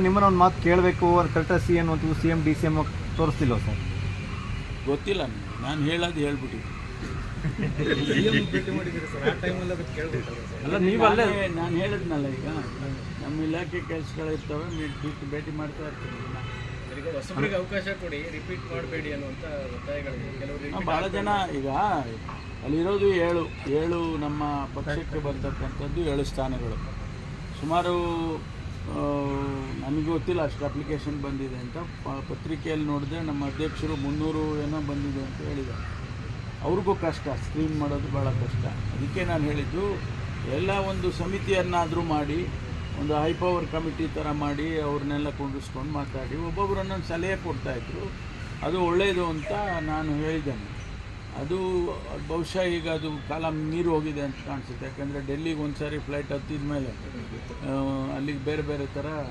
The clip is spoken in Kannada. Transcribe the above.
ನಿಮ್ಮನ್ನ ಒಂದು ಮಾತು ಕೇಳಬೇಕು ಕರ್ಟಸಿ ಅನ್ನುವಂಥದ್ದು CM DCM ತೋರಿಸ್ತಿಲ್ವ ಸರ್? ಗೊತ್ತಿಲ್ಲ ನನಗೆ, ನಾನು ಹೇಳೋದು ಹೇಳ್ಬಿಟ್ಟಿದ್ದೆ. ಅಲ್ಲ ನೀವಲ್ಲೇ ನಾನು ಹೇಳಿದ್ನಲ್ಲ, ಈಗ ನಮ್ಮ ಇಲಾಖೆ ಕೆಲಸಗಳಿರ್ತವೆ, ಭೇಟಿ ಮಾಡ್ತಾ ಇರ್ತೀನಿ. ಹೊಸಬರಿಗೆ ಅವಕಾಶ ಕೊಡಿ, ರಿಪೀಟ್ ಮಾಡಬೇಡಿ ಅನ್ನುವಂಥ ಒತ್ತಾಯಗಳಿದೆ ಕೆಲವರು. ಭಾಳ ಜನ ಈಗ ಅಲ್ಲಿರೋದು ಏಳು ನಮ್ಮ ಪಕ್ಷಕ್ಕೆ ಬರ್ತಕ್ಕಂಥದ್ದು 7 ಸ್ಥಾನಗಳು. ಸುಮಾರು ನನಗೆ ಗೊತ್ತಿಲ್ಲ ಅಷ್ಟು ಅಪ್ಲಿಕೇಶನ್ ಬಂದಿದೆ ಅಂತ. ಪತ್ರಿಕೆಯಲ್ಲಿ ನೋಡಿದ್ರೆ ನಮ್ಮ ಅಧ್ಯಕ್ಷರು 300 ಏನೋ ಬಂದಿದೆ ಅಂತ ಹೇಳಿದ್ದಾರೆ. ಅವ್ರಿಗೂ ಕಷ್ಟ, ಸ್ಕ್ರೀನ್ ಮಾಡೋದು ಭಾಳ ಕಷ್ಟ. ಅದಕ್ಕೆ ನಾನು ಹೇಳಿದ್ದು, ಎಲ್ಲ ಒಂದು ಸಮಿತಿಯನ್ನಾದರೂ ಮಾಡಿ, ಒಂದು ಹೈ ಪವರ್ ಕಮಿಟಿ ಥರ ಮಾಡಿ ಅವ್ರನ್ನೆಲ್ಲ ಕುಂಡಿಸ್ಕೊಂಡು ಮಾತಾಡಿ ಒಬ್ಬೊಬ್ಬರನ್ನೊಂದು ಸಲಹೆ ಕೊಡ್ತಾಯಿದ್ರು. ಅದು ಒಳ್ಳೆಯದು ಅಂತ ನಾನು ಹೇಳಿದ್ದೇನೆ. ಅದು ಬಹುಶಃ ಈಗ ಅದು ಕಾಲ ಮೀರಿ ಹೋಗಿದೆ ಅಂತ ಕಾಣಿಸುತ್ತೆ. ಯಾಕಂದರೆ ಡೆಲ್ಲಿಗೆ ಒಂದು ಸಾರಿ ಫ್ಲೈಟ್ ಹತ್ತಿದ ಮೇಲೆ ಅಲ್ಲಿಗೆ ಬೇರೆ ಬೇರೆ ಥರ